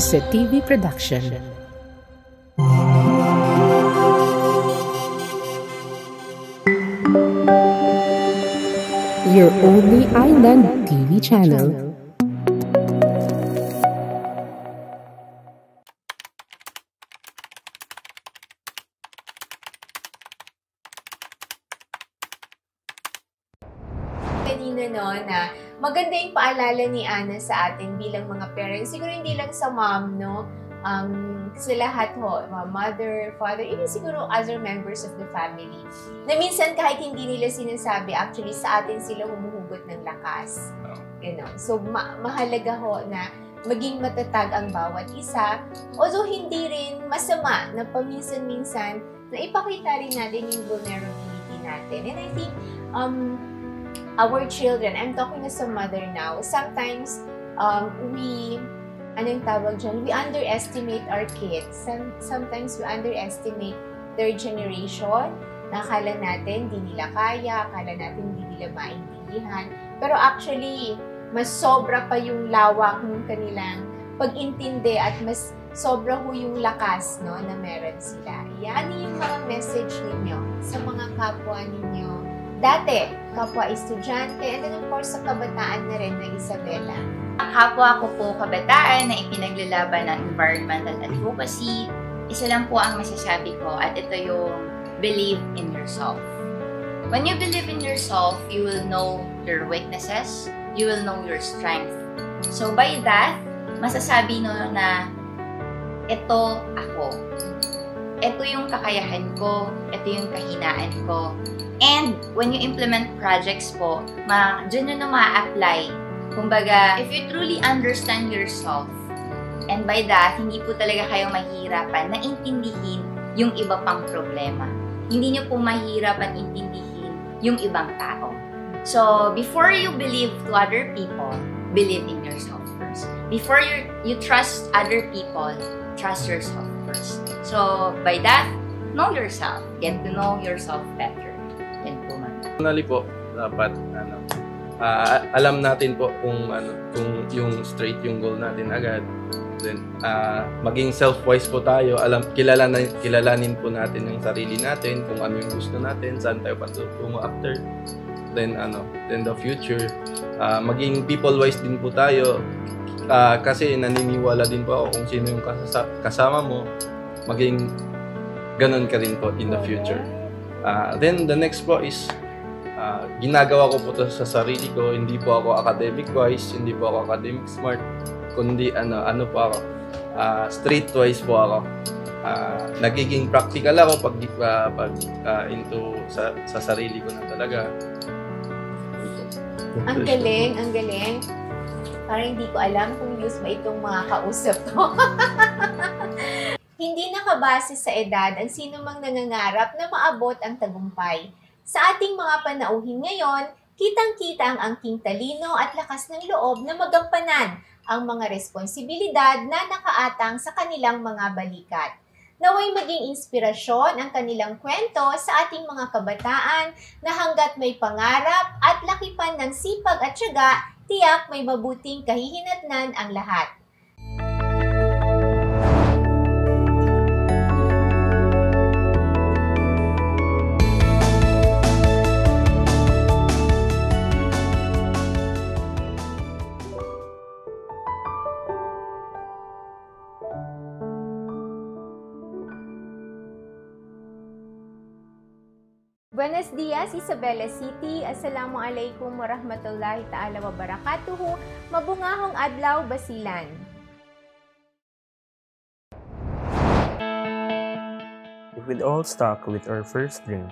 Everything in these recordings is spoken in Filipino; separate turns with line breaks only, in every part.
Set TV Production. Your only island TV channel.
Kanina na maganda yung paalala ni Ana sa atin bilang mga parents. Siguro hindi lang sa mom, no? Sa lahat ho, mother, father, even siguro other members of the family. Na minsan kahit hindi nila sinasabi, actually sa atin sila humuhugot ng lakas. You know? So mahalaga ho na maging matatag ang bawat isa. Although hindi rin masama na paminsan-minsan na ipakita rin natin yung vulnerability natin. And I think, our children, I'm talking as a mother now, sometimes we underestimate our kids. Sometimes we underestimate their generation. Nakala natin di nila kaya, akala natin di nila maintindihan. Pero actually, mas sobra pa yung lawak ng kanilang pag-intindi at mas sobra ho yung lakas, no, na meron sila. Yan yung mga message ninyo sa mga kapwa ninyo dati, kapwa estudyante, and then of course sa kabataan na rin ng Isabela.
Kapwa ko po kabataan na ipinaglalaban ng environmental advocacy, isa lang po ang masasabi ko at ito yung believe in yourself. When you believe in yourself, you will know your weaknesses, you will know your strength. So by that, masasabi no na ito ako. Ito yung kakayahan ko, ito yung kahinaan ko. And when you implement projects po, dyan nyo na ma-apply. Kumbaga, if you truly understand yourself, and by that, hindi po talaga kayo mahihirapan na intindihin yung iba pang problema. Hindi nyo po mahihirapan intindihin yung ibang tao. So, before you believe to other people, believe in yourself first. Before you trust other people, trust yourself first. So, by that, know yourself. Get to know yourself better.
Personally po, dapat alam natin po kung yung straight yung goal natin agad. Then maging self-wise po tayo, kilalanin po natin yung sarili natin, kung ano yung gusto natin, saan tayo patungo after. Then the future, maging people-wise din po tayo. Kasi naniniwala din po ako kung sino yung kasama mo, maging ganun ka rin po in the future. Then the next po is ginagawa ko po to sa sarili ko. Hindi po ako academic wise, hindi po ako academic smart, kundi ano po ako, streetwise po ako. Nagiging practical ako pag into sa sarili ko na talaga.
Ang galing, ang galing. Parang hindi ko alam kung use ba itong mga kausap ko. Hindi nakabase sa edad ang sino mang nangangarap na maabot ang tagumpay. Sa ating mga panauhin ngayon, kitang-kita ang angking talino at lakas ng loob na magampanan ang mga responsibilidad na nakaatang sa kanilang mga balikat. Naway maging inspirasyon ang kanilang kwento sa ating mga kabataan na hanggat may pangarap at lakipan ng sipag at tiyaga, tiyak may mabuting kahihinatnan ang lahat. Buenos dias, Isabela City. Assalamualaikum warahmatullahi ta'ala wabarakatuhu. Mabungahong adlaw, Basilan.
If we'd all stuck with our first dream,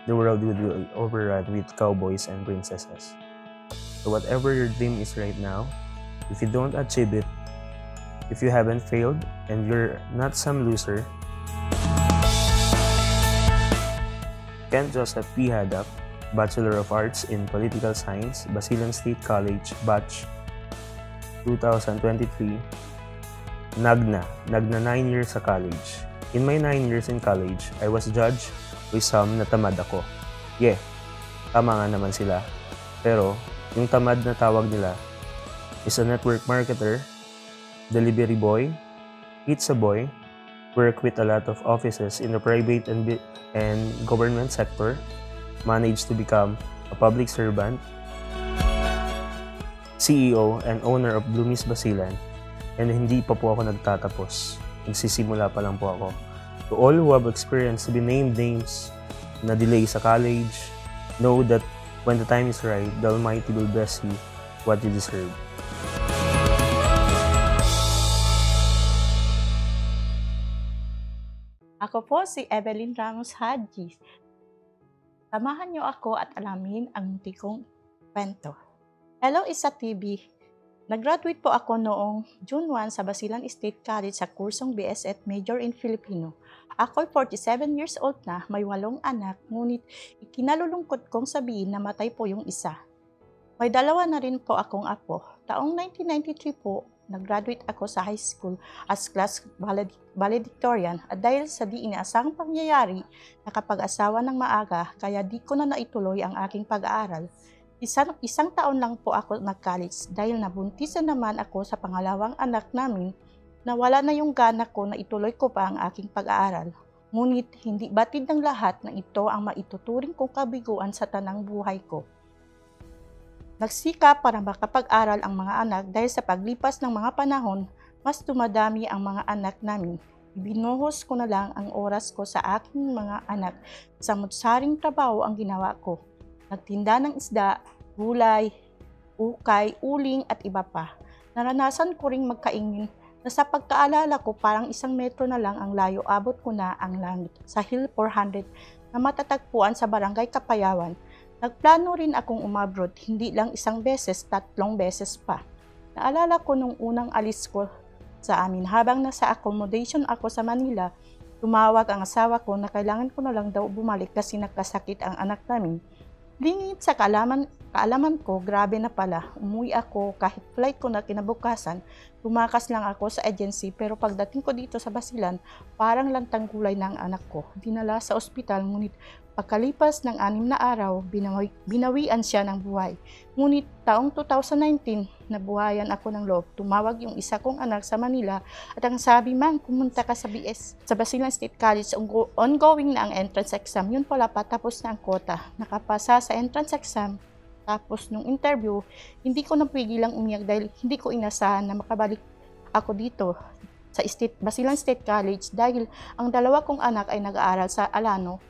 the world would be overrun with cowboys and princesses. So whatever your dream is right now, if you don't achieve it, if you haven't failed and you're not some loser, Kent Joseph P. Haddock, Bachelor of Arts in Political Science, Basilan State College, Batch 2023, Nagna 9 years sa college. In my 9 years in college, I was judged with some na tamad ako. Yeah, tama nga naman sila. Pero, yung tamad na tawag nila is a network marketer delivery boy, pizza boy, work with a lot of offices in the private and government sector, managed to become a public servant, CEO and owner of Bloomies Basilan, and hindi pa po ako nagtatapos. Nagsisimula pa lang po ako. To all who have experienced to be named names na delay sa college, know that when the time is right, the Almighty will bless you what you deserve.
Ako po si Evelyn Ramos Hadji. Samahan niyo ako at alamin ang munti kong kwento. Hello, Isa TV. Nag-graduate po ako noong June 1 sa Basilan State College sa kursong BSF Major in Filipino. Ako'y 47 years old na, may 8 anak, ngunit ikinalulungkot kong sabihin na matay po yung isa. May 2 na rin po akong apo. Taong 1993 po, nag-graduate ako sa high school as class valedictorian at dahil sa di inaasahang pangyayari, nakapag-asawa ng maaga kaya di ko na naituloy ang aking pag-aaral. Isang taon lang po ako nag-college dahil nabuntis na naman ako sa pangalawang anak namin na wala na yung gana ko na ituloy ko pa ang aking pag-aaral. Ngunit hindi batid ng lahat na ito ang maituturing kong kabiguan sa tanang buhay ko. Nagsikap para makapag-aral ang mga anak dahil sa paglipas ng mga panahon, mas dumadami ang mga anak namin. Ibinuhos ko na lang ang oras ko sa aking mga anak. Samut-saring trabaho ang ginawa ko. Nagtinda ng isda, gulay, ukay, uling at iba pa. Naranasan ko ring magkaingin na sa pagkaalala ko parang 1 metro na lang ang layo abot ko na ang langit sa Hill 400 na matatagpuan sa Barangay Kapayawan. Nagplano rin akong umabroad, hindi lang 1 beses, 3 beses pa. Naalala ko nung unang alis ko sa amin habang nasa accommodation ako sa Manila, tumawag ang asawa ko na kailangan ko na lang daw bumalik kasi nagkasakit ang anak namin. Lingit sa kaalaman ko, grabe na pala. Umuwi ako kahit flight ko na kinabukasan. Tumakas lang ako sa agency pero pagdating ko dito sa Basilan, parang lantang gulay na ang anak ko. Dinala sa ospital ngunit pagkalipas ng 6 na araw, binawian siya ng buhay. Ngunit taong 2019, nabuhayan ako ng loob. Tumawag yung isa kong anak sa Manila at ang sabi, "Mang, pumunta ka sa Basilan State College. Ongoing na ang entrance exam." Yun pala, patapos na ang quota. Nakapasa sa entrance exam. Tapos nung interview, hindi ko napigilang umiyak dahil hindi ko inasahan na makabalik ako dito sa Basilan State College dahil ang 2 kong anak ay nag-aaral sa Alano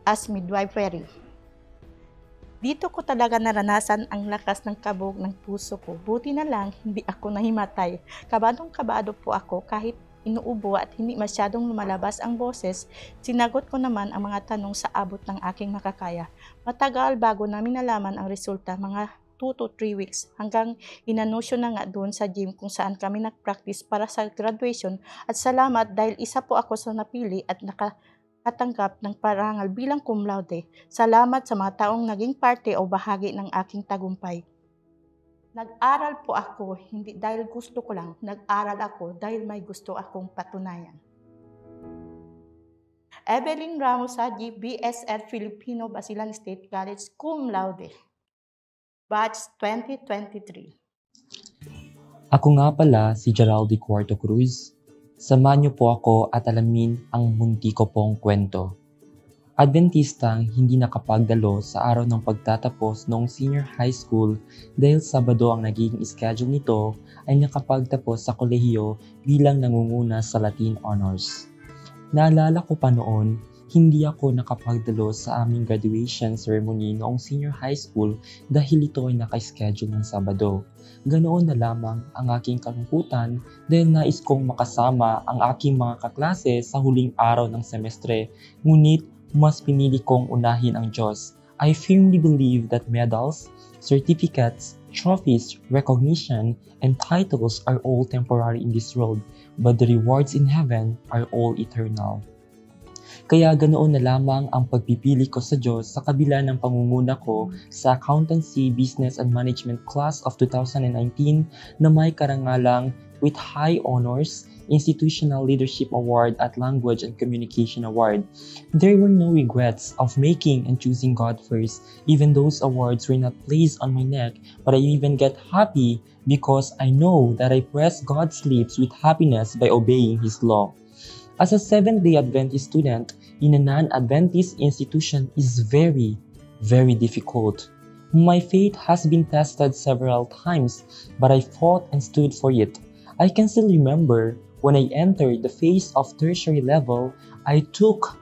as midwifery. Dito ko talaga naranasan ang lakas ng kabog ng puso ko. Buti na lang hindi ako nahimatay. Kabadong-kabado po ako kahit inuubo at hindi masyadong lumalabas ang boses. Sinagot ko naman ang mga tanong sa abot ng aking makakaya. Matagal bago namin nalaman ang resulta, mga 2 to 3 weeks, hanggang inanusyo na nga doon sa gym kung saan kami nag-practice para sa graduation. At salamat dahil isa po ako sa napili at nakatanggap ng parangal bilang cum laude. Salamat sa mga taong naging parte o bahagi ng aking tagumpay. Nag-aral po ako, hindi dahil gusto ko lang. Nag-aral ako dahil may gusto akong patunayan. Evelyn Ramos Hadji, BSF Filipino, Basilan State College, cum laude. Batch 2023.
Ako nga pala si Geraldi Cuarto Cruz. Samahan niyo po ako at alamin ang munti ko pong kwento. Adventistang hindi nakapagdalo sa araw ng pagtatapos noong senior high school dahil Sabado ang naging schedule nito ay nakapagtapos sa kolehiyo bilang nangunguna sa Latin Honors. Naalala ko pa noon, hindi ako nakapagdalo sa aming graduation ceremony noong senior high school dahil ito ay naka-schedule ng Sabado. Ganoon na lamang ang aking kalungkutan dahil nais kong makasama ang aking mga kaklase sa huling araw ng semestre, ngunit mas pinili kong unahin ang Diyos. I firmly believe that medals, certificates, trophies, recognition, and titles are all temporary in this world, but the rewards in heaven are all eternal. Kaya ganoon na lamang ang pagpipili ko sa Diyos sa kabila ng pangunguna ko sa Accountancy, Business and Management class of 2019 na may karangalang with high honors Institutional Leadership Award at Language and Communication Award. There were no regrets of making and choosing God first. Even those awards were not placed on my neck, but I even get happy because I know that I press God's lips with happiness by obeying His law. As a Seventh-day Adventist student in a non-Adventist institution is very, very difficult. My faith has been tested several times, but I fought and stood for it. I can still remember when I entered the phase of tertiary level, I took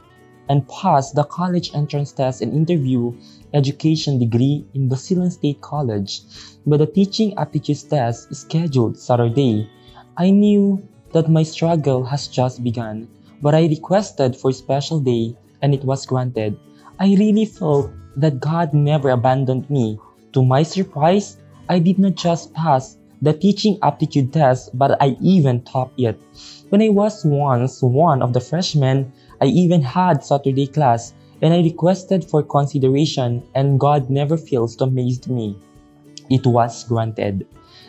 and passed the college entrance test and interview education degree in Basilan State College, but the teaching aptitude test is scheduled Saturday. I knew that my struggle has just begun, but I requested for a special day and it was granted. I really felt that God never abandoned me. To my surprise, I did not just pass the teaching aptitude test, but I even topped it. When I was once one of the freshmen, I even had Saturday class and I requested for consideration, and God never fails to amaze me. It was granted.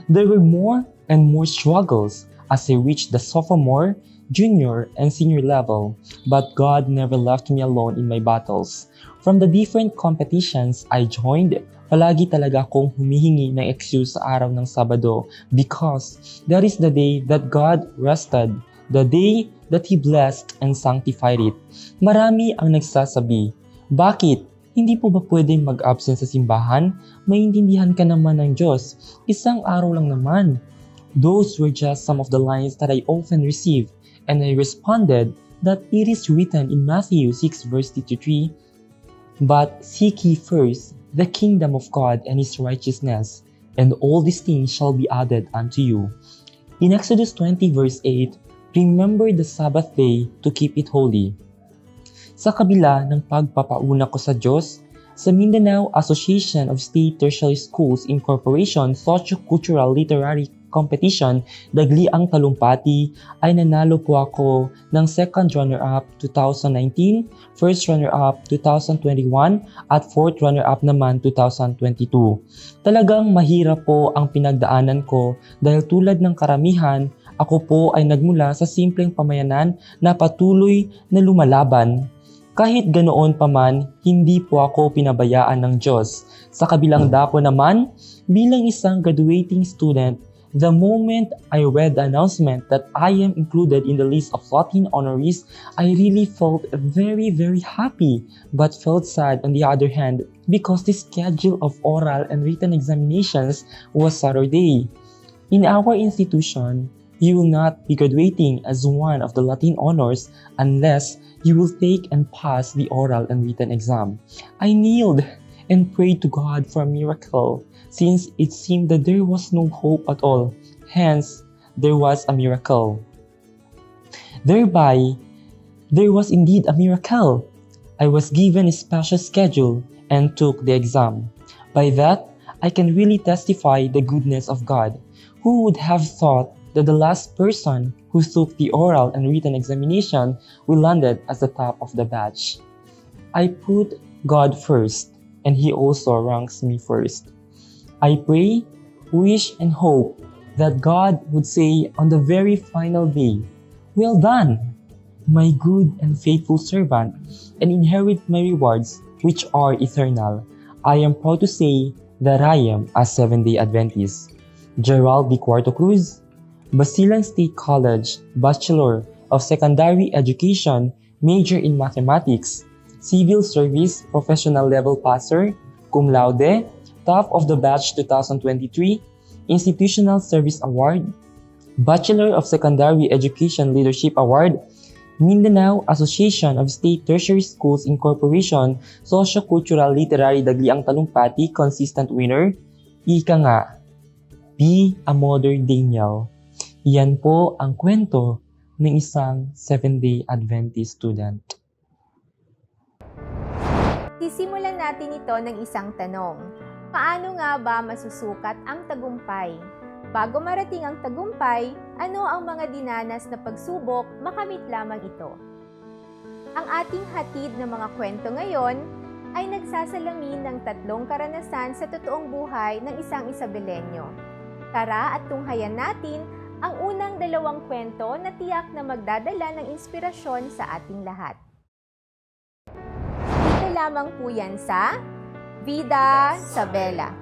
There were more and more struggles as I reached the sophomore, junior, and senior level, but God never left me alone in my battles. From the different competitions I joined, palagi talaga akong humihingi ng excuse sa araw ng Sabado because that is the day that God rested, the day that He blessed and sanctified it. Marami ang nagsasabi, bakit? Hindi po ba pwedeng mag-absent sa simbahan? Maintindihan ka naman ng Diyos. Isang araw lang naman. Those were just some of the lines that I often received, and I responded that it is written in Matthew 6 verse 33, "But seek ye first the kingdom of God and His righteousness, and all these things shall be added unto you." In Exodus 20 verse 8, "Remember the Sabbath day to keep it holy." Sa kabila ng pagpapauna ko sa Diyos, sa Mindanao Association of State Tertiary Schools Incorporation Socio-Cultural Literary Competition, Dagli ang Talumpati, ay nanalo po ako ng second runner-up 2019, first runner-up 2021, at fourth runner-up naman 2022. Talagang mahirap po ang pinagdaanan ko dahil tulad ng karamihan, ako po ay nagmula sa simpleng pamayanan na patuloy na lumalaban. Kahit ganoon pa man, hindi po ako pinabayaan ng Diyos. Sa kabilang dako naman, bilang isang graduating student, the moment I read the announcement that I am included in the list of Latin honorees, I really felt very, very happy, but felt sad on the other hand because the schedule of oral and written examinations was Saturday. In our institution, you will not be graduating as one of the Latin honors unless you will take and pass the oral and written exam. I kneeled and prayed to God for a miracle, since it seemed that there was no hope at all. Hence, there was a miracle. Thereby, there was indeed a miracle. I was given a special schedule and took the exam. By that, I can really testify the goodness of God. Who would have thought that the last person who took the oral and written examination will landed as the top of the batch? I put God first, and He also ranks me first. I pray, wish, and hope that God would say on the very final day, "Well done, my good and faithful servant," and inherit my rewards which are eternal. I am proud to say that I am a Seventh-day Adventist. Gerald D. Cuarto Cruz, Basilan State College, Bachelor of Secondary Education, major in Mathematics, Civil Service Professional Level Passer, cum laude, top of the batch 2023, Institutional Service Award, Bachelor of Secondary Education Leadership Award, Mindanao Association of State Tertiary Schools Incorporation, Socio-Cultural Literary Dagli ang Talumpati consistent winner. Ika nga, be a modern Daniel. Yan po ang kwento ng isang Seventh-day Adventist student.
Sisimulan natin ito ng isang tanong. Paano nga ba masusukat ang tagumpay? Bago marating ang tagumpay, ano ang mga dinanas na pagsubok makamit lamang ito? Ang ating hatid na mga kwento ngayon ay nagsasalamin ng tatlong karanasan sa totoong buhay ng isang Isabelenyo. Tara at tunghayan natin Ang unang dalawang kwento na tiyak na magdadala ng inspirasyon sa ating lahat. Dito lamang po yan sa Vida Sabela.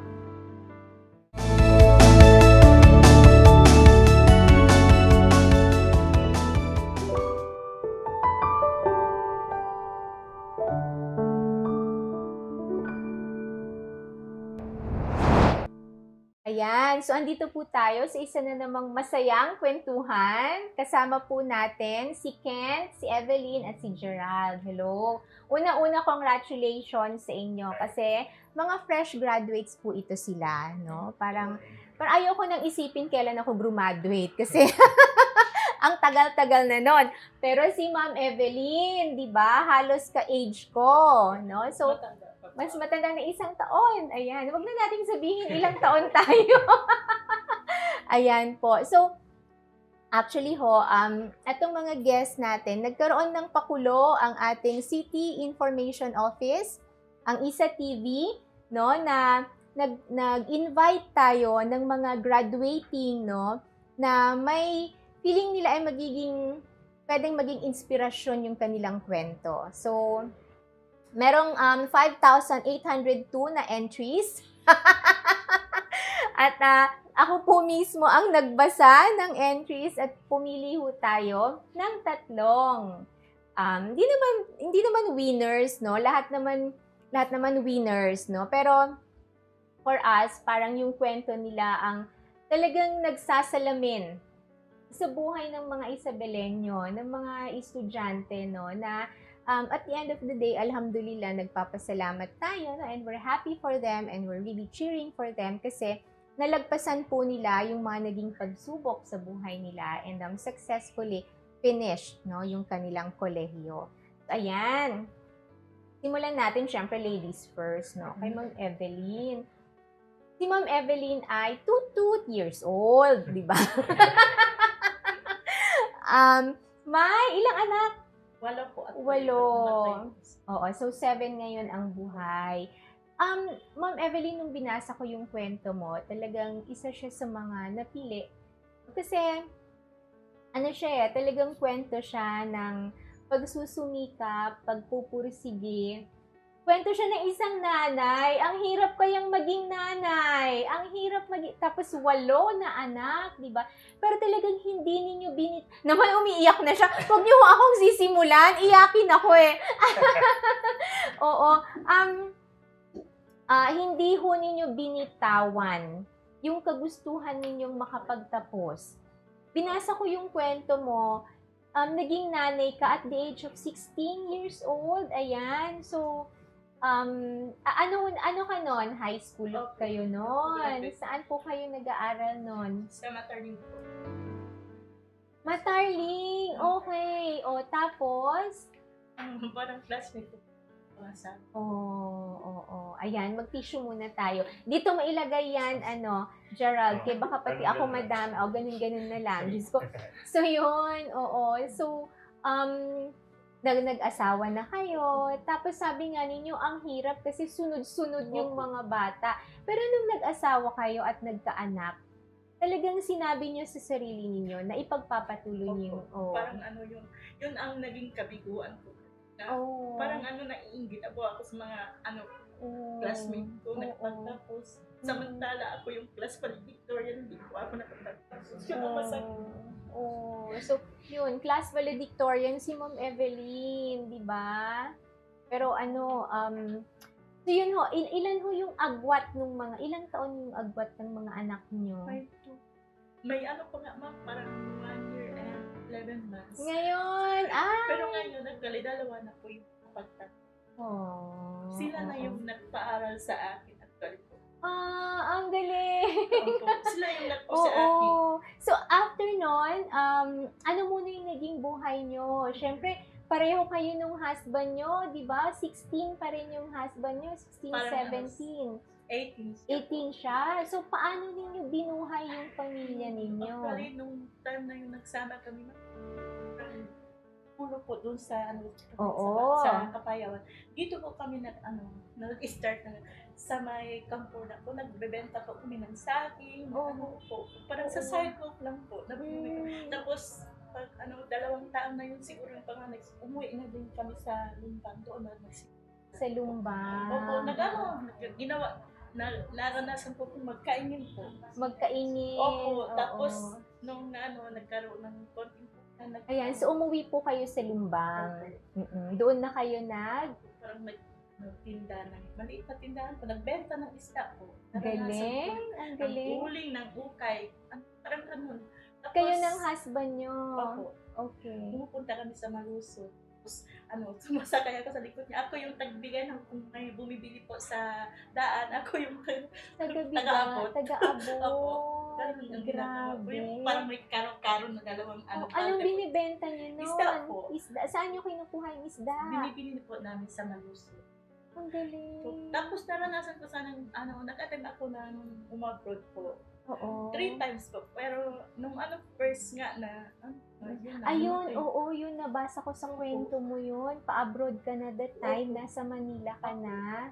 Ayan, so andito po tayo sa isa na namang masayang kwentuhan. Kasama po natin si Kent, si Evelyn, at si Gerald. Hello! Una-una, congratulations sa inyo kasi mga fresh graduates po ito sila, no? Parang ayoko nang isipin kailan ako graduate kasi ang tagal-tagal na nun. Pero si Ma'am Evelyn, di ba? Halos ka-age ko, no? So, mas matanda na 1 taon. Ayan. Huwag na natin sabihin ilang taon tayo. Ayan po. So, actually ho, itong mga guests natin, nagkaroon ng pakulo ang ating City Information Office, ang ISA TV, no, na nag-invite tayo ng mga graduating, no, na may feeling nila ay pwedeng maging inspirasyon yung kanilang kwento. So, merong 5,802 na entries. At ako po mismo ang nagbasa ng entries at pumili ho tayo ng 3. Hindi naman winners, no? Lahat naman winners, no? Pero for us, parang yung kwento nila ang talagang nagsasalamin sa buhay ng mga Isabelenyo, ng mga estudyante, no, na at the end of the day, alhamdulillah, nagpapasalamat tayo, no? And we're happy for them and we're really cheering for them kasi nalagpasan po nila yung mga naging pagsubok sa buhay nila and successfully finished, no, yung kanilang kolehiyo. So, ayan. Simulan natin, syempre, ladies first, no? Kay Ma'am Evelyn. Si Ma'am Evelyn ay 22 years old, di ba? May ilang anak?
8 po.
8. Oo, so 7 ngayon ang buhay. Ma'am Evelyn, nung binasa ko yung kwento mo, talagang isa siya sa mga napili. Kasi, talagang kwento siya ng pagsusumikap, pagpupursige. Kwento siya ng isang nanay. Ang hirap kayang maging nanay. Ang hirap tapos 8 na anak, di ba? Pero talagang hindi ninyo naman umiiyak na siya. Huwag niyo akong sisimulan. Iyakin ako eh. Oo. Hindi ho ninyo binitawan yung kagustuhan ninyong makapagtapos. Binasa ko yung kwento mo. Naging nanay ka at the age of 16 years old. Ayan. So, ano ka nun? High school kayo nun? Saan po kayo nag-aaral nun?
Sa Matarling po.
Matarling! Okay. O, tapos?
Parang classmate po.
Oo. Ayan, mag-tissue muna tayo. Dito mailagay yan, Gerald, kaya baka pati ako madami. O, ganun-ganun na lang. Diyos ko. So, yun. Oo. So, nag-asawa na kayo. Tapos sabi nga ninyo, ang hirap kasi sunod-sunod yung mga bata. Pero nung nag-asawa kayo at nagkaanak, talagang sinabi niyo sa sarili ninyo na ipagpapatuloy niyo.
Parang yun ang naging kabiguan ko. Parang naiinggit ako sa mga classmate ko nagpagtapos. Samantala ako yung class valedictorian, hindi ko ako nakapagtapos. Yun ang masakit.
So, yun, class valedictorian si Ma'am Evelyn, di ba? Pero so yun ho, ilan ho yung agwat ilang taon yung agwat ng mga anak niyo?
May pa nga ma'am, parang 1 year and 11 months.
Ngayon,
Pero ngayon, dalawa na po yung kapagtapos. Sila na yung nagpaaral sa akin actually po.
Ang galing!
Sila yung nagpo sa akin.
So, after nun, ano muna yung naging buhay nyo? Siyempre, pareho kayo nung husband nyo, di ba? 16 pa rin yung husband nyo, 16,
Parang
17.
18
siya. So, paano ninyo binuhay yung pamilya ninyo?
Actually, nung time na yung nagsama kami, puro po doon sa
Oo.
sa Kapayawan. Dito po kami nag-start na sa may kampo na po, nagbebenta po kami ng saging, parang sa sidewalk lang po. Tapos pag 2 taon na yun siguro yung panganay, umuwi na din kami sa Lumbang, doon na
Sa Lumbang.
Opo, ginawa, naranasan po kung magkaingin po.
Magkaingin.
Opo, tapos nung nagkaroon ng konting
Ayan, so umuwi po kayo sa Lumbang. Doon na kayo
parang nagtinda ng maliit na tindahan po, nagbenta ng isda po.
Galing, ang galing.
Ang uling ng ukay, parang ganun. Tapos,
Kayo ng husband nyo.
Opo.
Okay.
Pumupunta kami sa Malusog. Tapos, sumasakay ako sa likod niya. Ako yung tagbigay ng kung may bumibili po sa daan. Ako yung
taga-abot.
Opo. Ganun yung ginagawa ko. Yung parang may karo-karo na dalawang
anong binibenta niyo noon?
Isda po.
Saan niyo kinukuha yung isda?
Binibili po namin sa Malusog.
Ang galing.
Tapos naranasan ko sana, nag-attend ako ng umabroad po.
Oo.
3 times po. Pero nung first nga na,
ayun, yun nabasa ko sa kwento mo yun. Pa-abroad ka na that time, nasa Manila ka na.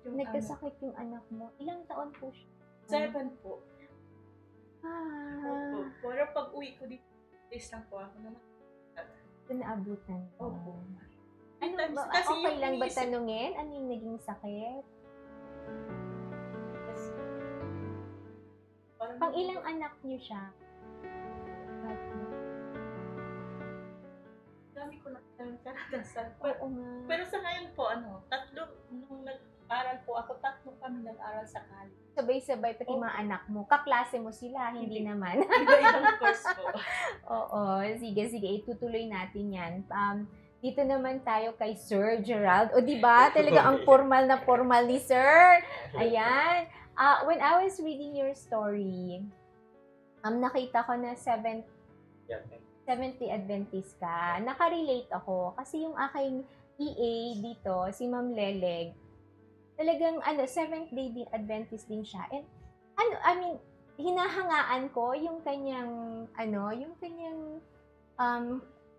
Nagkasakit yung anak mo. Ilang taon po siya?
7 po.
Ah.
Pero pag uwi ko dito, days lang po ako naman.
Naabutan ko.
Opo.
Kasi okay lang ba tanungin? Ano yung naging sakit? Pang ilang anak niyo siya?
Dami ko na karanasan.
Oo nga.
Pero sa ngayon po, nung nag-aral po ako, 3 kami nag-aral sa college.
Sabay-sabay, pati mga anak mo. Kaklase mo sila, hindi naman.
Iba-ibang course po.
Oo, sige, itutuloy natin yan. Dito naman tayo kay Sir Gerald. O diba, talaga ang formal ni Sir. Ayan. When I was reading your story, nakita ko na Seventh-day Adventist ka. Nakarelate ako kasi yung aking EA dito, si Ma'am Leleg, talagang Seventh-day Adventist din siya. And hinahangaan ko yung kanyang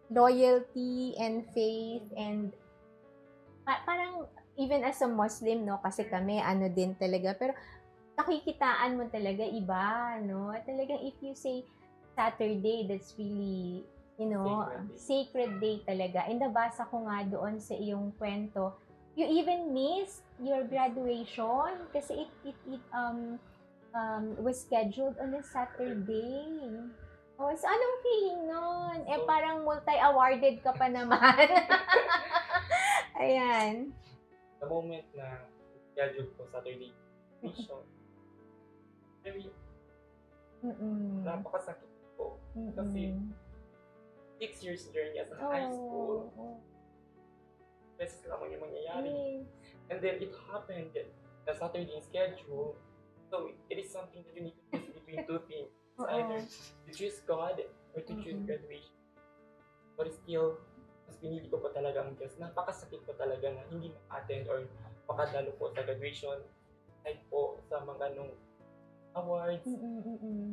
loyalty and faith and parang even as a Muslim, no, kasi kami din talaga, pero nakikitaan mo talaga iba, no? Talagang if you say Saturday, that's really, sacred day talaga. And nabasa ko nga doon sa iyong kwento, you even missed your graduation kasi it was scheduled on a Saturday. Oh, so anong feeling nun? Parang multi-awarded ka pa naman. Ayan.
The moment na scheduled ko Saturday mission, napakasakit po. Kasi 6 years journey as a high school. Beses naman yung mangyayari. And then it happened that the Saturday schedule, so it is something that you need to choose between 2 things. It's either to choose God or to choose graduation. But still, mas pinili ko pa talaga ang Diyos. Napakasakit ko talaga na hindi ma-attend or makadalo po sa graduation. Like po sa mga awards,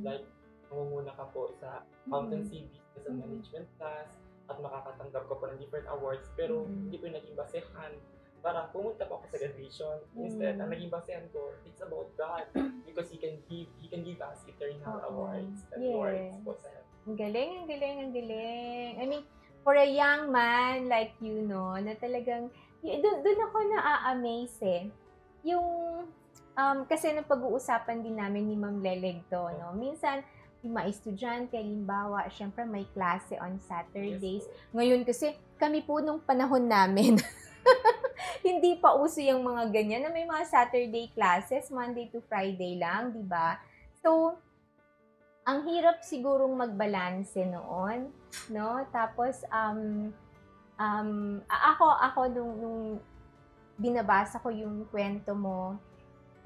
like nangunguna ka po sa accountancy, business and management class, at makakatanggap ka po ng different awards, pero hindi ko naging basehan para pumunta pa ako sa graduation. Instead, ang naging basehan ko, it's about God because He can give us eternal awards and awards po sa heaven.
Ang galing. I mean, for a young man like you, no, na talagang, doon ako na-amaze yung, kasi nung pag-uusapan din namin ni Ma'am Leleg to, no, minsan, yung mga estudyante, halimbawa, syempre may klase on Saturdays. Ngayon kasi, kami po nung panahon namin, hindi pa uso yung mga ganyan na may mga Saturday classes, Monday to Friday lang, di ba? So, ang hirap sigurong magbalanse noon, no? Tapos, ako nung binabasa ko yung kwento mo,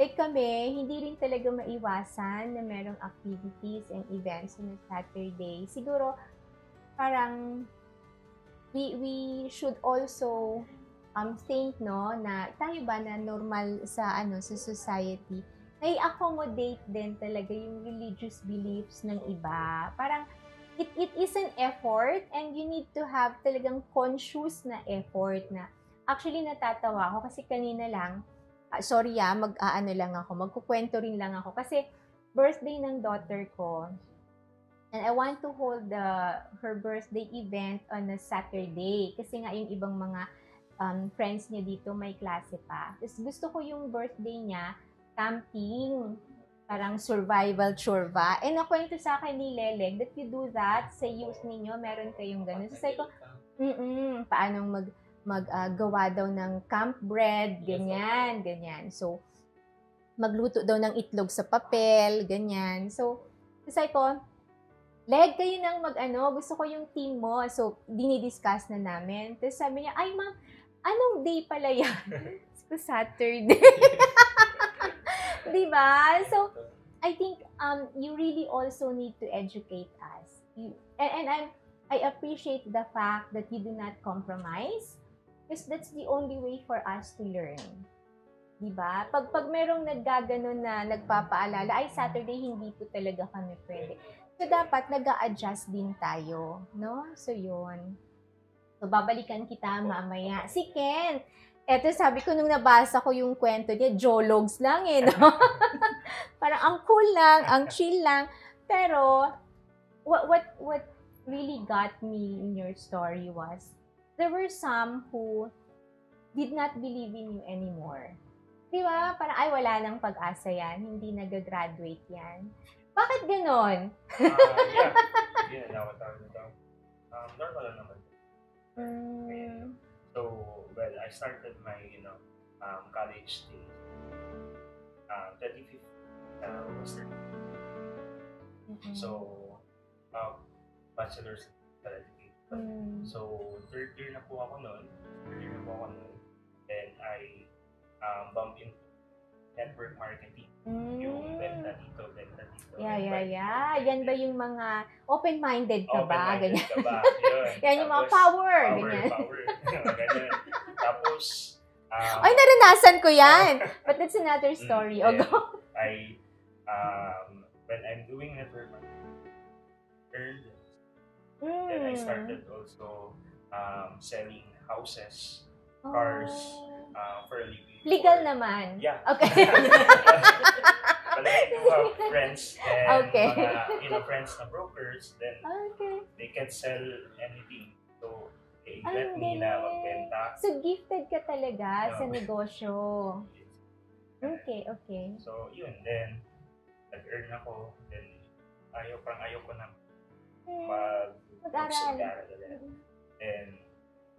like kami, hindi rin talaga maiwasan na merong activities and events on Saturday. Siguro, parang, we should also think, no, na tayo ba na normal sa society, na i-accommodate din talaga yung religious beliefs ng iba. Parang it is an effort and you need to have talagang conscious na effort na. Actually, natatawa ako kasi kanina lang, mag-aano lang ako, magkukwento rin lang ako kasi birthday ng daughter ko. And I want to hold her birthday event on a Saturday kasi nga yung ibang mga friends niya dito may klase pa. Tapos gusto ko yung birthday niya, camping, parang survival churva. And nakwento sa akin ni Leleg that you do that sa youth ninyo, meron kayong ganun. So sabi ko, paano maggawa daw ng camp bread, ganyan. So, magluto daw ng itlog sa papel, ganyan. So, sabi ko, Leg, kayo nang gusto ko yung team mo. So, dinidiscuss na namin. Tapos sabi niya, ay ma'am, anong day pala yan? So, Saturday. Diba? So, I think you really also need to educate us. I appreciate the fact that you do not compromise because that's the only way for us to learn. Diba? Pag merong naggaganon na nagpapaalala, ay Saturday hindi po talaga kami pwede. So, dapat nag-a-adjust din tayo, no? So, yun. So, babalikan kita mamaya. Si Ken, eto sabi ko nung nabasa ko yung kwento niya, jologs lang no? Parang ang cool lang, ang chill lang. Pero, what really got me in your story was, there were some who did not believe in you anymore. Diba? Parang, ay, wala nang pag-asa yan. Hindi nag-graduate yan. Bakit ganon?
Normal lang naman. So, well, I started my, college days. 25th was 30. So, bachelor's education. So, third year na po ako noon. Then, I bumped into network marketing. Yung benta dito.
Yeah. Yan ba yung mga open-minded ka ba?
Open-minded ka ba?
Yan yung mga power.
Power. Ganyan. Tapos,
ay, naranasan ko yan. But that's another story.
When I'm doing network marketing, then I started also selling houses, cars, for a living.
Legal naman?
Yeah.
Okay.
But I do have friends and mga, friends na brokers, then they can sell anything. So, they let me na magbenta.
So, gifted ka talaga sa negosyo. Okay.
So, yun. Then, nag-earn ako. Then, ayaw ko na mag-aaral. And,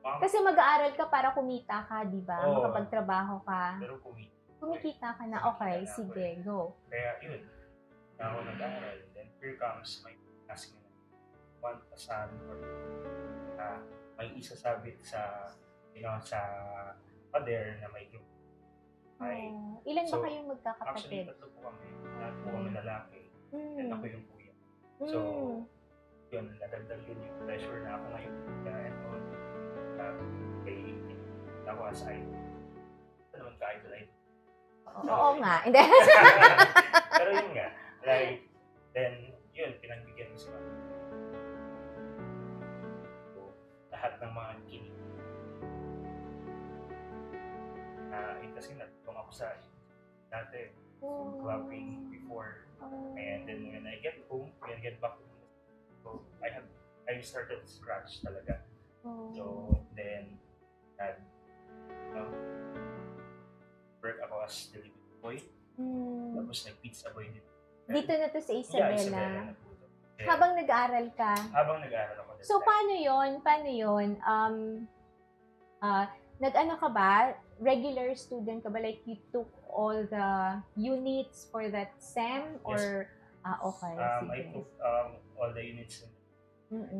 kasi mag-aaral ka para kumita ka, di ba? Makapagtrabaho ka.
Pero
kumikita ka na. Okay, sige, go.
Kaya yun, na ako nag-aaral. Then here comes my asking want a son or may isasabit sa, sa pader na may group.
Ilan ba kayong magkakapatid?
Actually, tatlo po kami. Lahat po kami lalaki. And ako yung kuya. So, yun, nadagdag yun yung pressure na ako ngayon. And all. Ako as idol. Ito naman ka-idol.
Oo nga.
Pero yun nga. Like, then, yun, pinagbigyan mo sila. So, lahat ng mga kinig. Kasi natutong ako sa dati. Clubbing before. And then when I get home, when I get back home, so I started scratch talaga. So, then, work ako as delivery boy. Tapos nag-pizza boy dito.
Dito na to sa Isabela?
Yeah, Isabela na po.
Habang nag-aaral ka?
Habang nag-aaral ako.
So, paano yun? Nag-ano ka ba? Regular student ka ba? Like, you took all the units for that SEM? Or, okay, sige.
I took all the units.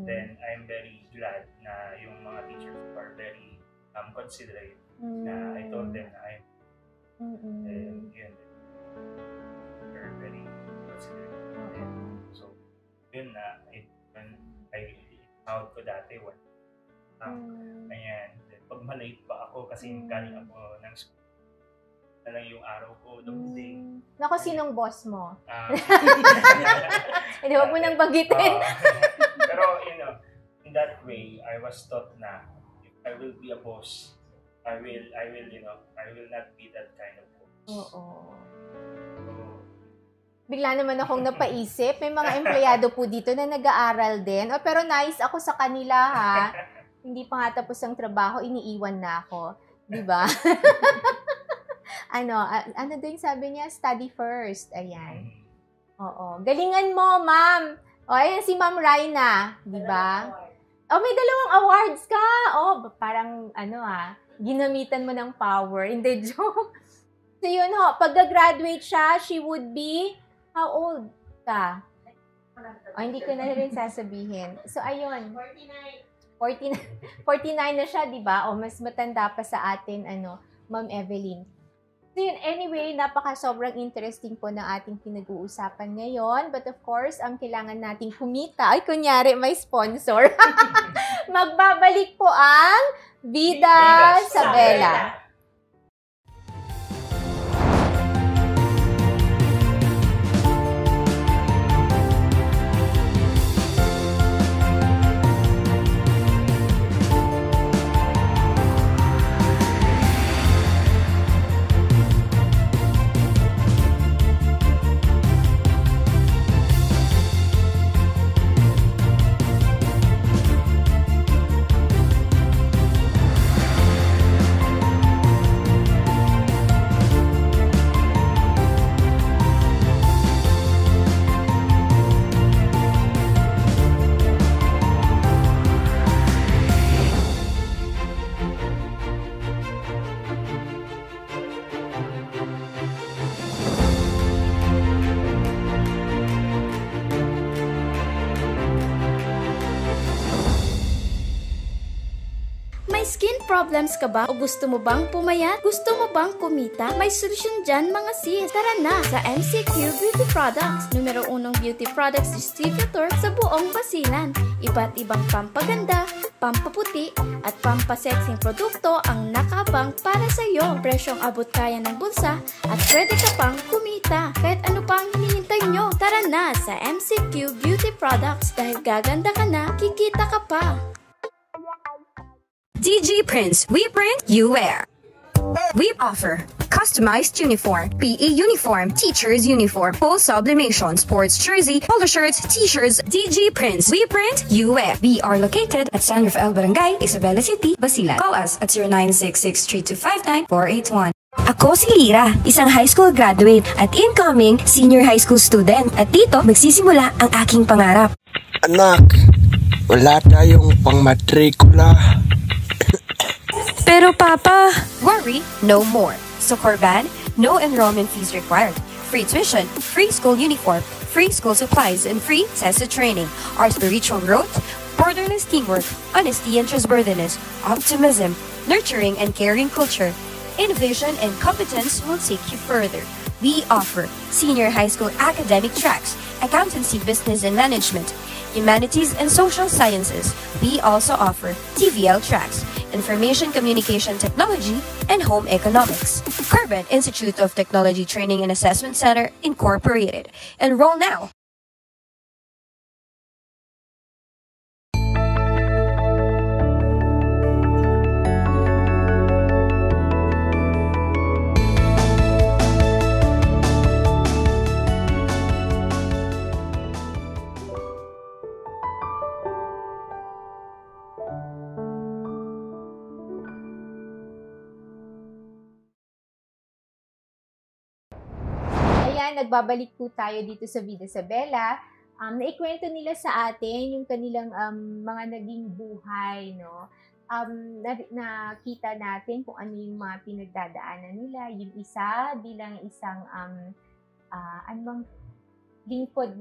Then, I'm very glad na yung mga teachers are very considerate. Na I told them na I'm yun, they're very considerate. So, yun na, when I out ko dati, ayan, pag malate pa ako kasi galing ako ng school, na lang yung araw ko, the day.
Naku, sinong boss mo? Hindi, wag mo nang banggitin.
Pero in that way, I was taught na if I will be a boss, I will not be that kind of boss.
Oo. Bigla naman akong napaisip, may mga empleyado po dito na nag-aaral din. Pero nice ako sa kanila, ha? Hindi pa nga tapos ang trabaho, iniiwan na ako. Di ba? Ano din sabi niya? Study first. Ayan. Oo. Galingan mo, ma'am. O, ayan si Ma'am Raina. Di ba? May dalawang awards ka. Parang, ginamitan mo ng power. Hindi, joke. So, yun ho. Pag-graduate siya, she would be, how old ka? Hindi ko na rin sasabihin. So, ayun. 49 na siya, di ba? Mas matanda pa sa atin, Ma'am Evelyn. So yun, anyway, sobrang interesting po ng ating pinag-uusapan ngayon. But of course, ang kailangan nating kumita, ay kunyari may sponsor. Magbabalik po ang Vida sa Bella.
Skin problems ka ba o gusto mo bang pumayat? Gusto mo bang kumita? May solusyon dyan mga sis. Tara na sa MCQ Beauty Products, numero 1 beauty products distributor sa buong Basilan. Iba't ibang pampaganda, pampaputi at pampasexing produkto ang nakabang para sa iyo. Presyong abot kaya ng bulsa at pwede ka pang kumita. Kahit ano pa ang hinihintay nyo, tara na sa MCQ Beauty Products dahil gaganda ka na, kikita ka pa.
DG Prints, we print, you wear. We offer customized uniform, PE uniform, teacher's uniform, full sublimation, sports jersey, polo shirts, t-shirts. DG Prints, we print, you wear. We are located at San Rafael Barangay, Isabela City, Basilan. Call us at 0966-3259-481. Ako si Lira, isang high school graduate at incoming senior high school student. At dito magsisimula ang aking pangarap.
Anak, wala tayong pangmatrikula.
Pero Papa, worry no more. So Corban, no enrollment fees required. Free tuition, free school uniform, free school supplies, and free TESA training. Our spiritual growth, borderless teamwork, honesty and trustworthiness, optimism, nurturing and caring culture, innovation and competence will take you further. We offer senior high school academic tracks, accountancy, business and management, humanities and social sciences. We also offer TVL tracks, information communication technology, and home economics. Corban Institute of Technology Training and Assessment Center, Incorporated. Enroll now.
Nagbabalik po tayo dito sa Vida sa Bella. Naikwento nila sa atin yung kanilang mga naging buhay, no? Nakita natin kung ano yung mga pinagdadaanan nila. Yung isa bilang isang lingkod,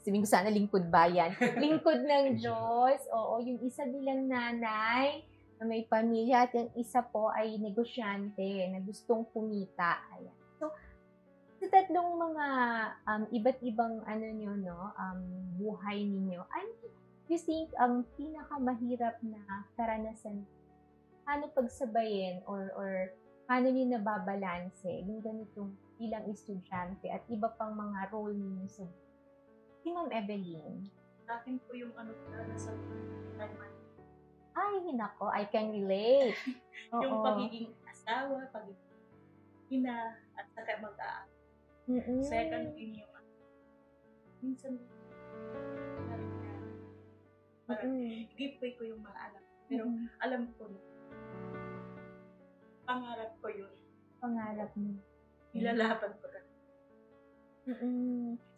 sabihin ko sana lingkod bayan. Lingkod ng Diyos, yung isa bilang nanay na may pamilya at yung isa po ay negosyante na gustong kumita. Ayan. Sa tatlong mga iba't ibang buhay ninyo, ano you think ang pinakamahirap na karanasan? Paano pagsabayin or paano niyo nababalanse yung ganitong bilang estudyante at iba pang mga role ninyo sa si Ma'am Evelyn?
Sa akin po yung ano, nasa time.
Ay, nako, I can relate.
Yung
Oo.
pagiging asawa, pagiging ina, at saka mag-aaral. Second thing yung minsan parang giveaway ko yung mga anak. Pero alam ko na pangarap ko yun.
Pangarap mo.
Ilalaban ko na.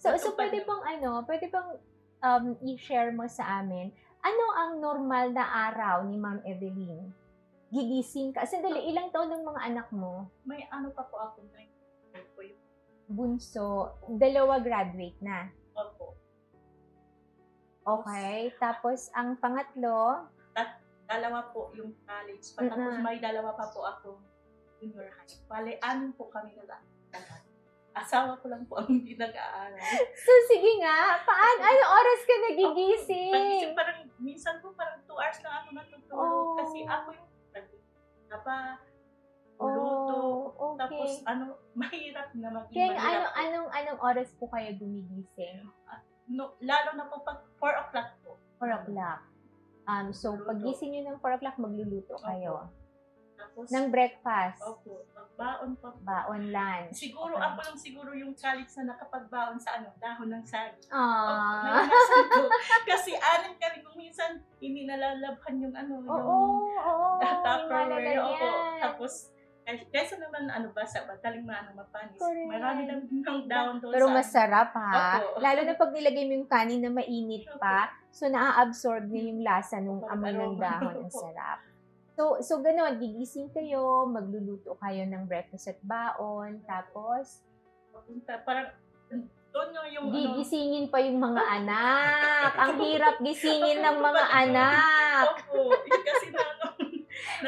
So pwede bang i-share mo sa amin, ano ang normal na araw ni Ma'am Evelyn? Gigising ka. Sandali, ilang taon ng mga anak mo?
May ano pa po ako na yung
bunso. 2 graduate na.
Opo.
Okay. Tapos, ang pangatlo?
2 po yung college. Tapos may 2 pa po ako junior high. Bale, 6 po kami nag-aaral. Asawa ko lang po ang hindi nag-aaral.
So, sige nga. Anong oras ka nagigising?
Parang, minsan po parang 2 hours lang ako natutulog. Kasi ako yung luto.
Okay.
Tapos, mahirap na maging
Kaya anong oras po kayo gumigising?
No, lalo na po pag 4 o'clock po.
4 o'clock. So, pagising nyo ng 4 o'clock, magluluto kayo.
Tapos,
ng breakfast.
Opo. Baon pa.
Baon lunch.
Siguro, ako lang siguro yung challenge na nakapagbaon sa dahon ng saging.
Ah.
Kasi anin kami kung minsan hindi nalalabhan yung Tupperware. Tapos, kaysa naman basa, madaling mapanis.
Correct.
Marami lang ng dahon doon.
Pero masarap ha.
Opo.
Lalo na pag nilagay mo yung kanin na mainit pa, so naa-absorb niya yung lasa ng amoy ng dahon. Ang sarap. So gano'n, gigising kayo, magluluto kayo ng breakfast at baon, tapos
parang doon yung
gigisingin pa yung mga anak. Ang hirap gisingin ng mga anak.
Opo, kasi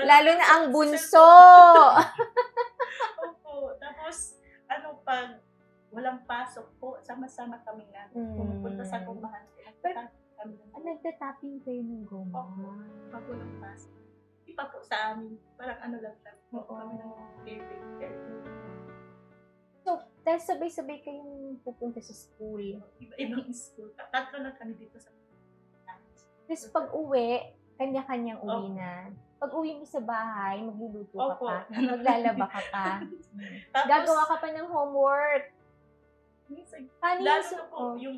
lalo na ang bunso.
Opo, tapos pag walang pasok po, sama-sama kami na pumupunta sa kumahan.
Nagtatapping kayo ng goma?
Opo, pag walang pasok. Iba po sa amin, parang lang po kami ng favorite.
So, dahil sabay-sabay kayong pupunta sa school.
Ibang school. 3 lang kami dito sa
Tapos pag uwi, kanya-kanyang uwi na. Pag uwi mo sa bahay, magluluto ka pa. Maglalaba ka pa. Gagawa ka pa ng homework.
Lalo na po, yung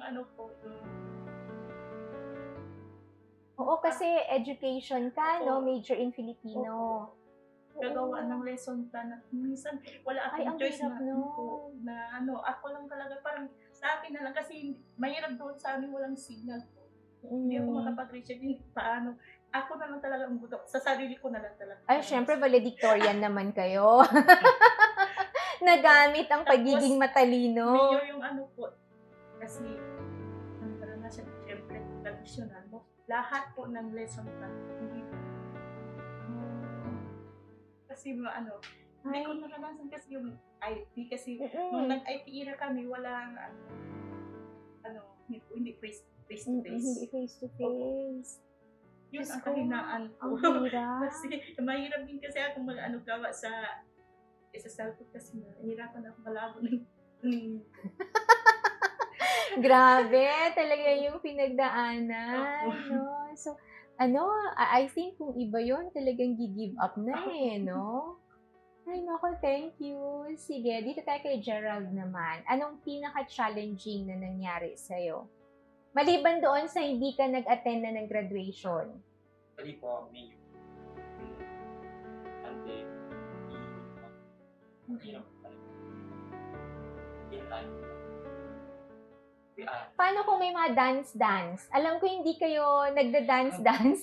Oo, kasi education ka, no? Major in Filipino.
Gagawa ng lesson plan. Minsan, wala akong choice na ako lang talaga, parang sa akin na lang. Kasi mahirap doon sa amin, walang signal po. Hindi ako makapag-reach. Paano? Ako na lang talaga ang butok. Sa sarili ko na lang talaga.
Ay, syempre, valedictorian naman kayo. Nagamit ang pagiging matalino.
Mayor yung po. Kasi, karanasan, syempre, traditional mo. Lahat po ng lesson plan. Kasi hindi ko naranasan kasi yung IT. Kasi nung nag-IT era kami, walang hindi face-to-face.
Hindi face-to-face.
Yun ang kahinaan ko.
Ang hirap.
Kasi mahirap din kasi ako gawa sa cellphone kasi nahirapan ako malabo ng
Grabe, talaga yung pinagdaanan, no? So, I think kung iba yon talagang gi-give up na no? Ay, nako, thank you. Sige, dito tayo kay Gerald naman. Anong pinaka-challenging na nangyari sa'yo? Maliban doon sa hindi ka nag-attend na ng graduation.
Actually po, may
Paano kung may mga dance-dance? Alam ko hindi kayo nagda-dance-dance.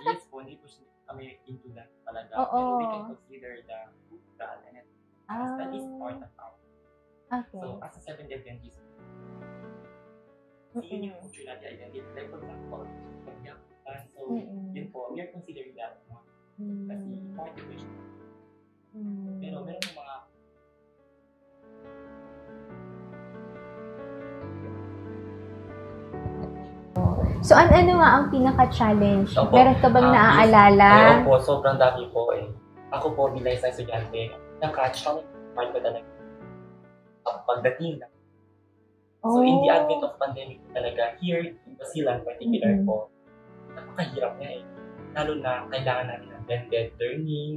Yes po, hindi po kami into that talaga.
Oo.
Pero we can consider the cultural and studies part of our.
Okay.
So, as a Seventh-day Adventist, yun yung culture natin identity. Like, for example, so, yun po, we are considering that one. Kasi, part of it. Pero, meron po mga
So, ano nga ang pinaka-challenge?
Opo.
Meron ka bang naaalala?
Ayun po, sobrang dami po eh. Ako po, bilang isang estudyante, naka-challenge part ko talaga. Pagdating na,
So, in the advent of pandemic talaga, here in Basilan particular po, napakahirap nga eh. Lalo na kailangan namin ng blended learning,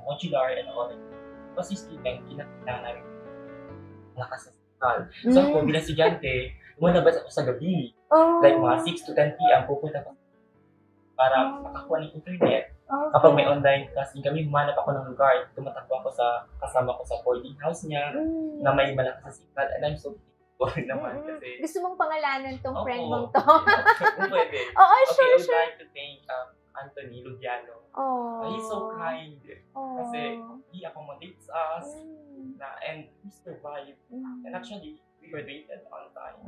modular and all that. Kasi student, kailangan namin lakas sa physical. So ako, bilang estudyante, lumalabas ako sa gabi. Like mga 6 to 10 p.m. pupunta ko para makakuha ng internet. Kapag may online class din kami, humanap ako ng lugar. Tumatakbo ako kasama ko sa boarding house niya na may malakas sa signal. And I'm so thankful naman kasi...
Gusto mong pangalanan tong friend mong to?
Kung pwede.
Sure.
I would like to thank Anthony Lugiano. He's so kind. Kasi he accommodates us and we survived. And actually, we graduated on time.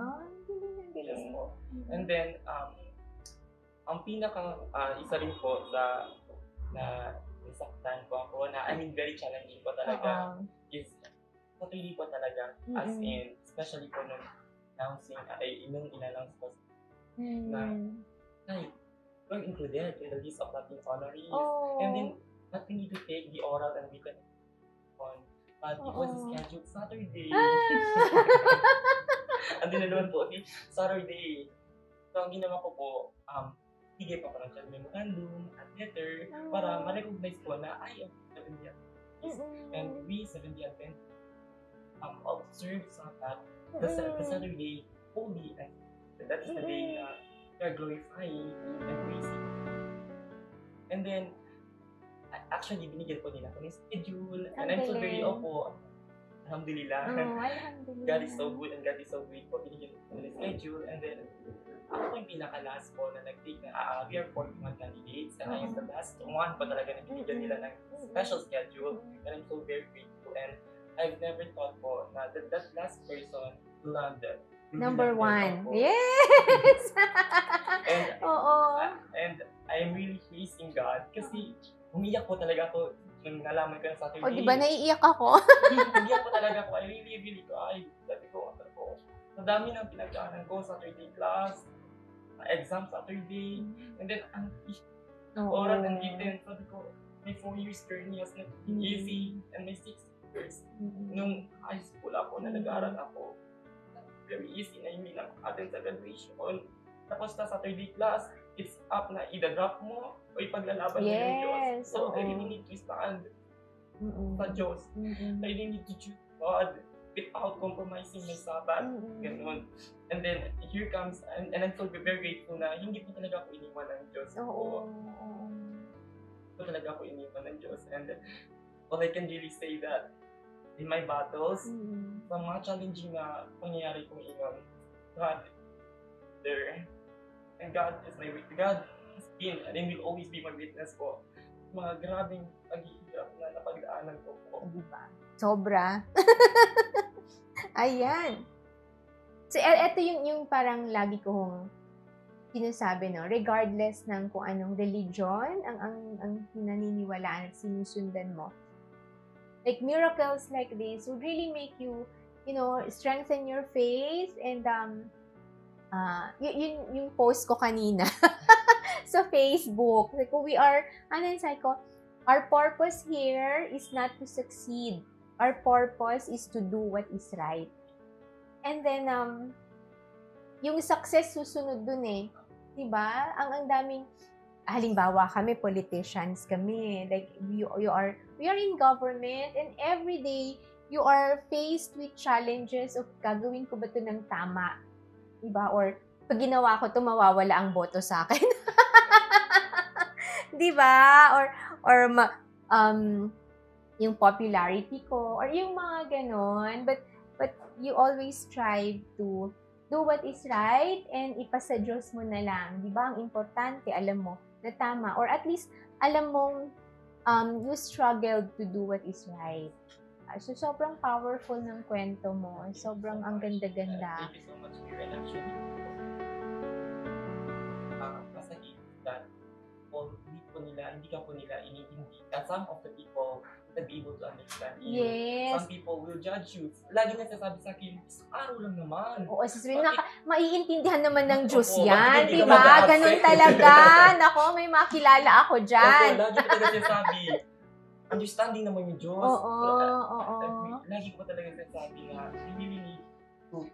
Yes po. And then, ang isa rin po na nasaktan po ako na, I mean, very challenging po talaga is Saturday po talaga. As in, especially po nung in-announce po na, we're included in the list of Latin honorees. And then, not we need to take the oral and written on. But it was scheduled Saturday. And then naman po, Saturday. So, ang ginawa ko po, higay pa parang siya memorandum at letter para ma-recognize ko na I am 70 Adventist. And we 70 Adventist observe that the Saturday holy, and that is the day na we are glorifying and praising. And then, actually, binigyan po nila ko ng schedule. And I'm so very Alhamdulillah. God is so good and God is so great po. Binigyan po ng schedule. And then, ako yung pinaka-last po na nag-take na we are 41 candidates. And I am the last one po talaga na binigyan nila ng special schedule. And I'm so very grateful. And I've never thought po na that last person will land
number 1. Yes!
And I'm really praising God kasi umiyak po talaga ako nung nalaman ko na Saturday.
Diba naiiyak ako?
Umiyak po talaga ako. I really cried. Sabi ko, sa dami ng pinagdaanan ko, Saturday class, exam Saturday, and then oral and written. Sabi ko, my 4 years journey was not easy, and my 6 years, nung high school ako na nag-aaral ako, very easy na hindi lang attend sa graduation. Tapos na Saturday class, it's up na i-drop mo o ipaglalaban mo yung Diyos. So, I really need to stand sa Diyos. I really need to choose God without compromising my Sabbath. Ganun. And then, here comes, and I'm so very grateful na hindi po talaga ako iniwan ng Diyos. Hindi po talaga ako iniwan ng Diyos. And all I can really say that in my battles, sa mga challenging na pangyayari kong ingon, God there. And God is my witness. God has been and will always be my witness po. Mga grabing paghihirap na napagdaanan ko po.
Diba? Sobra. Ayan. So, ito yung parang lagi kong sinasabi, no? Regardless ng kung anong religion ang pinaniniwalaan at sinusundan mo. Like, miracles like this would really make you, strengthen your faith and, yung post ko kanina sa Facebook. Like, we are, our purpose here is not to succeed. Our purpose is to do what is right. And then, yung success susunod dun eh. Diba? Ang daming, halimbawa kami, politicians kami. Like, we are in government and every day, you are faced with challenges of gagawin ko ba ito ng tama? Diba? Or, pag ginawa ko ito, mawawala ang boto sa akin. Diba? Or yung popularity ko, or yung mga ganon. But you always strive to do what is right and ipasa Diyos mo na lang. Diba? Ang importante, alam mo na tama. Or at least, alam mong you struggled to do what is right. So, sobrang powerful ng kwento mo. Sobrang ang ganda-ganda.
Thank you so much, Kira. And actually, masakit that hindi ka po nila inintindi. That some of the people will be able to understand you.
Yes.
Some people will judge you. Lagi nasasabi sa akin, isang araw lang naman.
Oo, sasabihin na, maiintindihan naman ng Diyos yan. Diba? Ganun talaga. Nako, may makilala ako dyan.
Opo, lagi ko talaga sinasabi. Understanding naman yung Diyos.
Oo.
Lagi ko talaga sinasabi na we really need to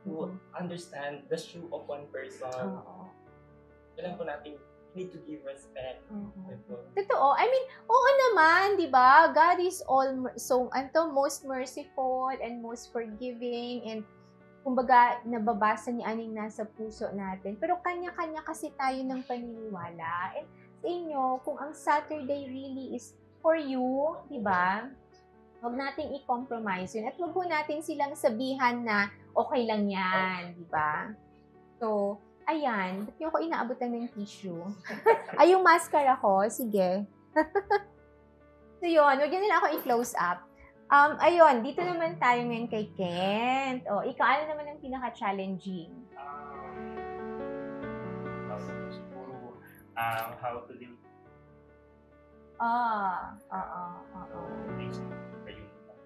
to understand the shoe of one person. Kailangan po natin need to give respect.
Totoo. I mean, oo naman, di ba? God is most merciful and most forgiving and kumbaga, nababasa niya aning nasa puso natin. Pero kanya-kanya kasi tayo ng paniniwala. And sa inyo, kung ang Saturday really is for you, di ba? Huwag nating i-compromise yun. At huwag natin silang sabihan na okay lang yan, di ba? So, ayan. Ba't niyo ako inaabutan ng tissue? Ay, yung mascara ko. Sige. So, yun. Huwag nila ako i-close up. Ayun. Dito naman tayo ngayon kay Kent. O, ikaw, ano naman ang pinaka-challenging?
Siguro, how to deal yung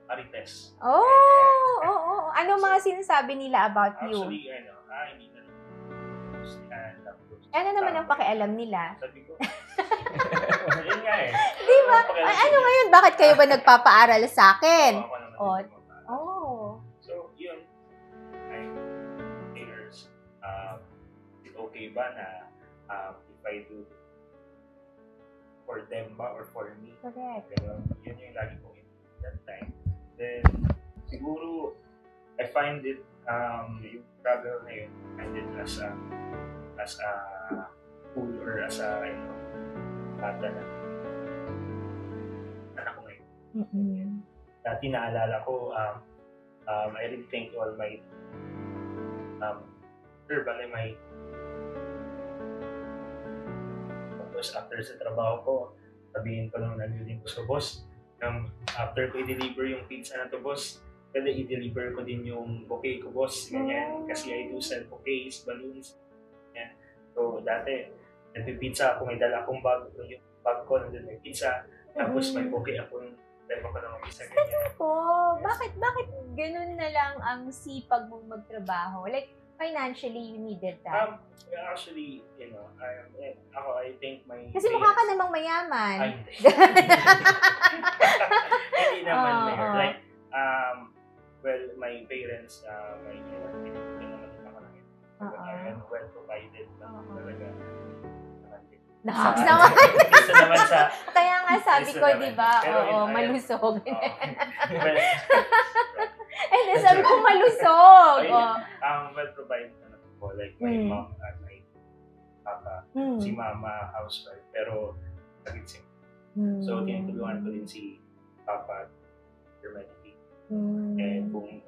marites.
Oo. Ano mga sinasabi nila about you?
Actually, hindi na
ano naman ang pakialam nila?
Sabi ko, yun nga eh.
Di ba? Ano ngayon? Bakit kayo ba nagpapaaral sa akin?
So, yun. Is it okay ba na if I do for them ba or for me?
Correct.
Pero, yun yung lagi kong that time. Then, siguro, I find it, yung struggle na yun, I find it as a tool or as a, bata na anak ko ngayon. Dati naalala ko, I really thank all my my tapos after sa trabaho ko, sabihin ko nung nag-dealing ko sa boss, after ko i-deliver yung pizza na to boss, pwede i-deliver ko din yung bouquet ko boss, ganyan, kasi I do sell bouquets, balloons, ganyan. So dati, nagpipizza ako, may dala akong bag, yung bag ko, nandun may pizza, tapos may bouquet akong dahil ko ng pizza, ganyan.
Po, bakit ganun na lang ang sipag mong magtrabaho? Like, financially, you needed that?
Actually, I think my...
Kasi mukha ka namang mayaman.
Ay, hindi naman mayor. Like, well, my parents, pinagpapin naman din ako ng ito. I am well provided talaga.
Naks naman!
Isa naman sa...
Kaya nga sabi ko, di ba? Oo, malusog. Eh, sabi ko malusog.
Well provided na po. Like, my mom and my papa. Si mama, housewife. Pero, sakit siya. So, tinutulungan ko din si papa permanently. And kung yun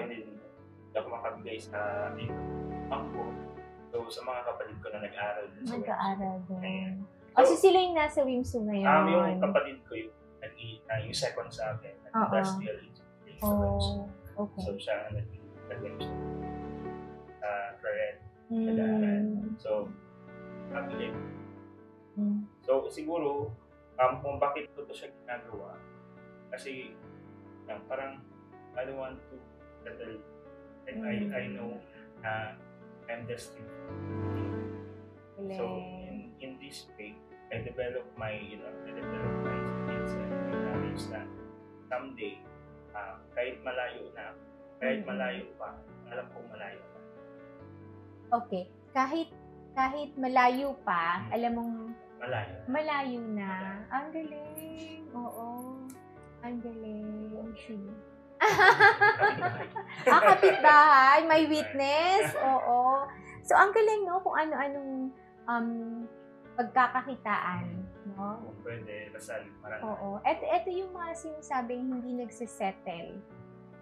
din, hindi ako makabigay sa income ko. So, sa mga kapatid ko na nag-aaral din sa
nag-aaral din. So, sila yung nasa WIMSU ngayon?
Yung kapatid ko yung second sa akin, industrial engineering sa WIMSU.
Okay.
So, siya nag-WIMSU. Claret, nag-aaral. So, kapilip. So, siguro, kung bakit ko ito siya ginagawa, kasi parang I don't want to settle. And I know na I'm destined. So in this way, I develop my skills and my knowledge na someday, kahit malayo pa, alam kong malayo pa.
Okay. Kahit malayo pa, alam mong malayo na. Ang galing. Oo. Ang galing. Kapitbahay, may witness. Oo. So, ang galing, no? Kung ano-anong pagkakakitaan, no?
Pwede, basta marami.
Oo. Ito yung mga sinasabing hindi nagsisettle.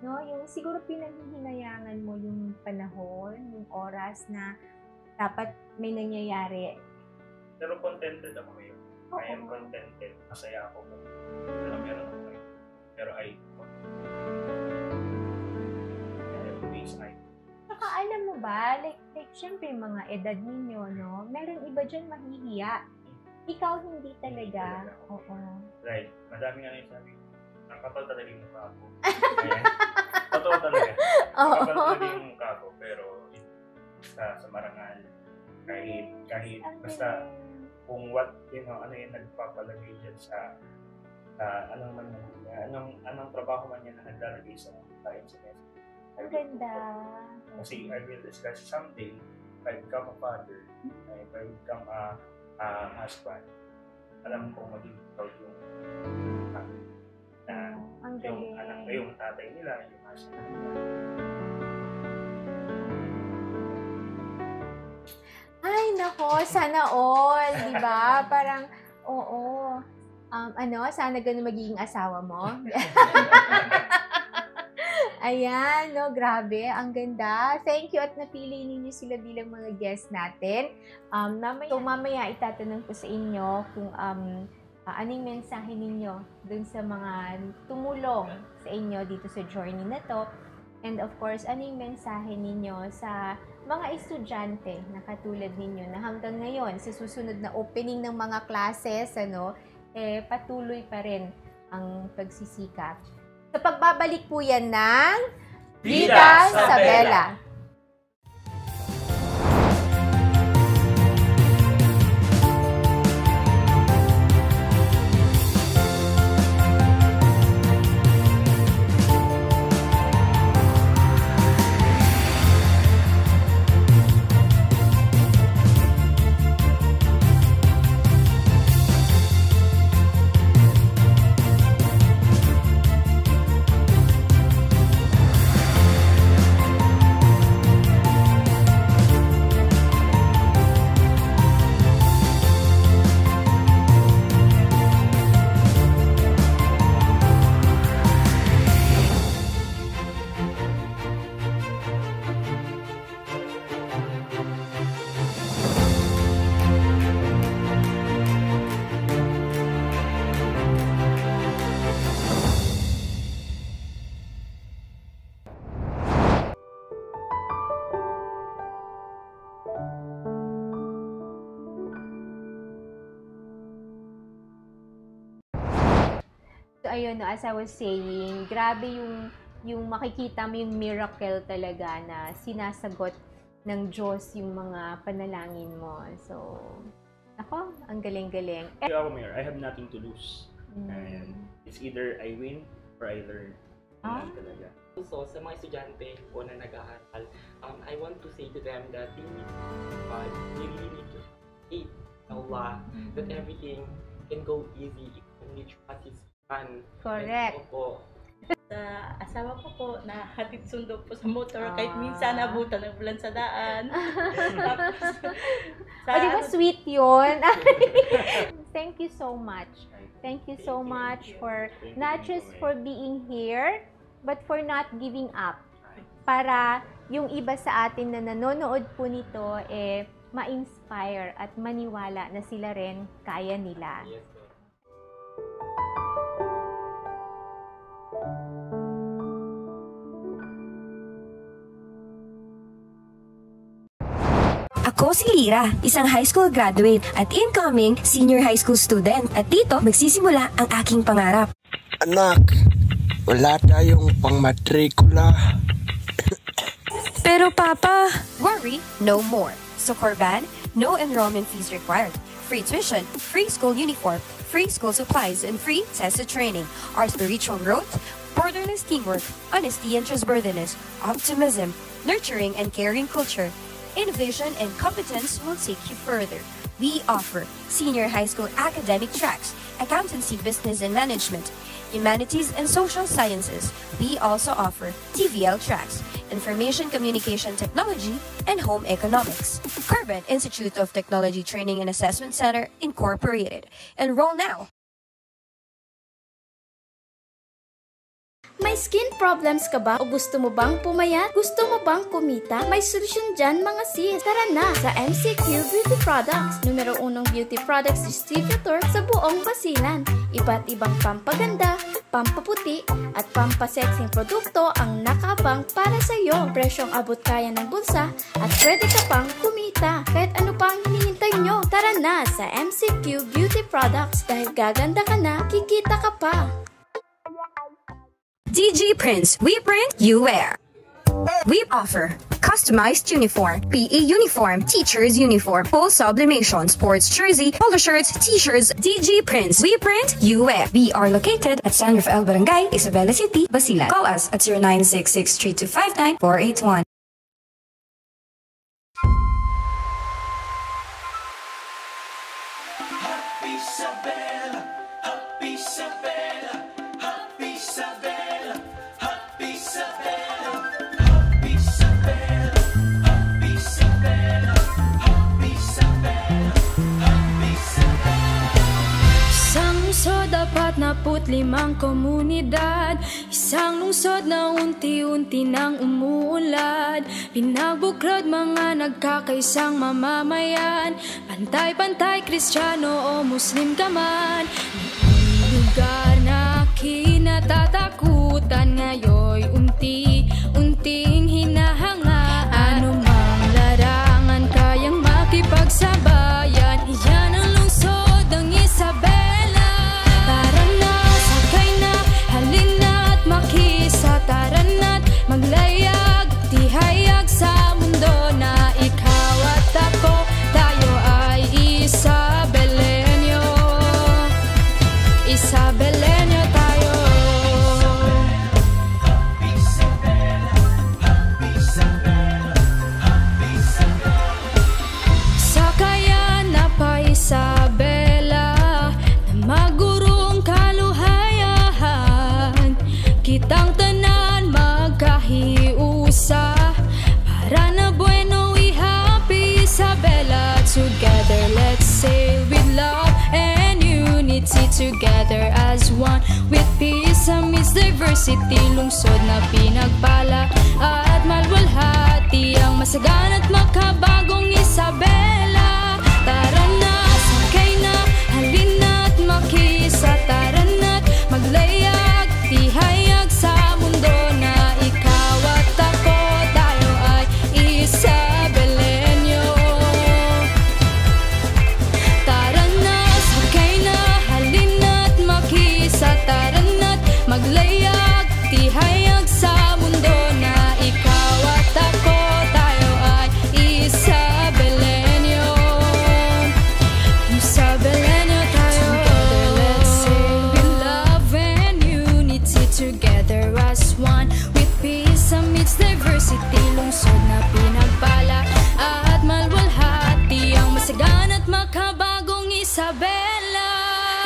No? Yung siguro pinaghihinayangan mo yung panahon, yung oras na dapat may nangyayari.
Pero contented ako ngayon. I am contented. Masaya ako kung meron ako ngayon. Pero
Saka alam mo ba, like syempre mga edad ninyo, no? Meron iba dyan mahihiya. Ikaw hindi talaga. Oo.
Right. Madami nga yung sabi, ang kapal talaga yung mukha ko. Totoo talaga. Ang kapal talaga yung mukha ko. Pero sa marangal, kahit basta kung ano yung nagpapalagay dyan sa anong trabaho man yan na naglalagay sa tayo sa mesa.
Ang ganda.
Kasi I will discuss someday, if I become a father, if I become a husband, alam ko magiging proud yung family. Yung anak ko, yung tatay nila, yung husband nila.
Ay, nako, sana all, di ba? Parang, oo. Sana ganun magiging asawa mo. Ayan, no, grabe, ang ganda. Thank you at napili ninyo sila bilang mga guests natin. Mamaya itatanong ko sa inyo kung anong mensahe ninyo dun sa mga tumulong sa inyo dito sa journey na to. And of course, anong mensahe ninyo sa mga estudyante na katulad ninyo na hanggang ngayon sa susunod na opening ng mga classes, patuloy pa rin ang pagsisikap. Sa pagbabalik po yan ng Bida sa Bella. Ayun, as I was saying, grabe yung makikita mo yung miracle talaga na sinasagot ng Diyos yung mga panalangin mo. So, ako, ang galing-galing.
Ako, Mayor, I have nothing to lose. And it's either I win or I learn. Talaga.
So, sa mga estudyante po na nag-aaral, I want to say to them that they need God. They really need to faith in Allah, that everything can go easy if only trust His Son.
Correct.
Sa asawa ko po, na hatid sundo po sa motor, kahit minsan nabutan ng bulan sa daan.
Di ba sweet yun? Thank you so much. Thank you so much for not just for being here, but for not giving up. Para yung iba sa atin na nanonood po nito, ma-inspire at maniwala na sila rin kaya nila.
Ako si Lira, isang high school graduate at incoming senior high school student. At dito magsisimula ang aking pangarap.
Anak, wala tayong pangmatrikula.
Pero Papa, worry no more. So Corban, no enrollment fees required. Free tuition, free school uniform, free school supplies, and free tested training. Our spiritual growth, borderless teamwork, honesty and trustworthiness, optimism, nurturing and caring culture, innovation and competence will take you further. We offer senior high school academic tracks, accountancy, business and management, humanities and social sciences. We also offer TVL tracks, information communication technology, and home economics. Corban Institute of Technology Training and Assessment Center Incorporated. Enroll now.
May skin problems ka ba o gusto mo bang pumayat? Gusto mo bang kumita? May solusyon dyan mga sis. Tara na sa MCQ Beauty Products, numero 1 beauty products distributor sa buong Basilan. Iba't ibang pampaganda, pampaputi at pampasexing produkto ang nakabang para sa iyo. Presyong abot kaya ng bulsa at pwede ka pang kumita. Kahit ano pa ang hinihintay nyo, tara na sa MCQ Beauty Products dahil gaganda ka na, kikita ka pa.
DG Prints, we print, you wear. We offer customized uniform, PE uniform, teacher's uniform, full sublimation, sports jersey, polo shirts, t-shirts, DG Prints. We print, you wear. We are located at San Rafael Barangay, Isabela City, Basilan. Call us at 0966-3259-481.
Na 45 komunidad, isang lungsod na unti-unti nang umuulad. Pinagbuklod mga nagkakaisang mamamayan, pantay-pantay Kristiyano o Muslim ka man. Noong lugar na kinatatakutan, ngayon unti-unting hinahanga. Anumang larangan kayang makipagsabayan, iyan ang lungsod ng Isabela. Maglayag, tihayag sa mundo na ikaw at ako, tayo ay Isabelenyo. Isabelenyo tayo. Sa kaya na pa Isabela, na magurong kaluhayan, kitang tanan magkahiusa, para na bueno we happy Isabela. Together let's sail with love and unity, together as one with peace amidst diversity. Lungsod na pinagpala at malwalhati, ang masagan at makabagong Isabela. Tara na, sakay na, halina't makisa, tara na't maglayag, tihayag sa mundo na ikaw at ako, tayo ay Isabelenyo. Tara na, sakay na, halina't makisa, tara na't maglayag, tihayag sa mundo na ikaw at ako, tayo ay Isabelenyo. Isabelenyo tayo. Together let's sail with love and unity, together as one with peace amidst diversity. Lungsod na pinagpala at malwalhati, ang masagan at makabagong Isabela.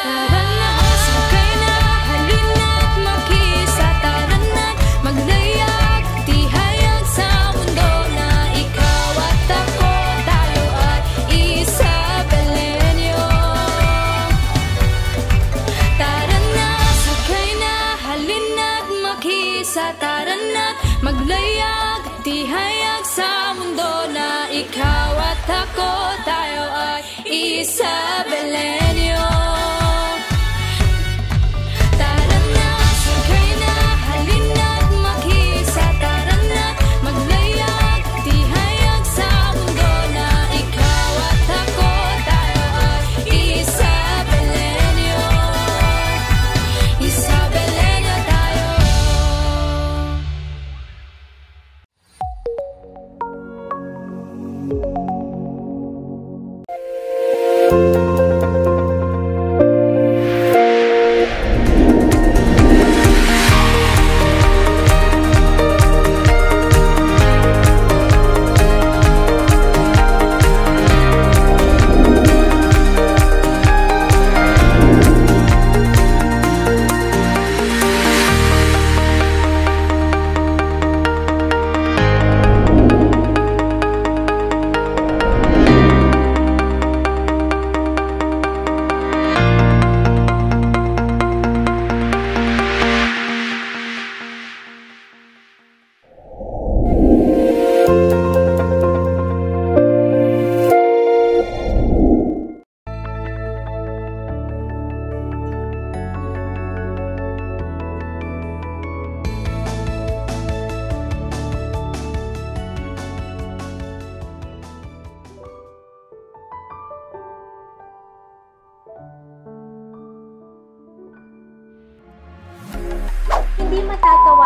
Tara na, sakay na, halina't makisa, tara na't maglayag, tihayag sa mundo na ikaw at ako, tayo ay Isabelenyo. Tara na, sakay na, halina't makisa, tara na't maglayag, tihayag sa mundo na ikaw at ako, tayo ay Isabelenyo. Tara na, sakay na, halina't makisa, tara na't maglayag, tihayag sa mundo na ikaw at ako, tayo ay Isabelenyo. Isabelenyo tayo.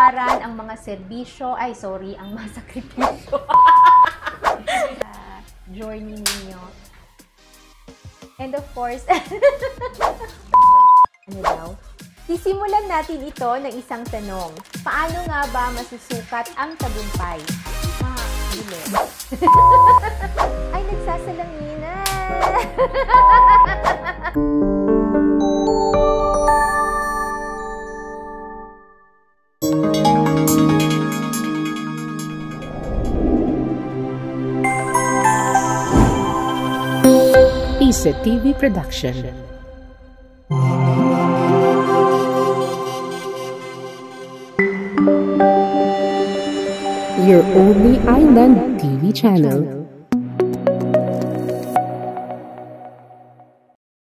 bayaran ang mga serbisyo, ang mga sakripisyo. Journey ninyo. And of course, ano daw? Sisimulan natin ito ng isang tanong. Paano nga ba masusukat ang tagumpay? Bilis. Ay, nagsasalamin na!
Isa TV Production. Your only island TV channel.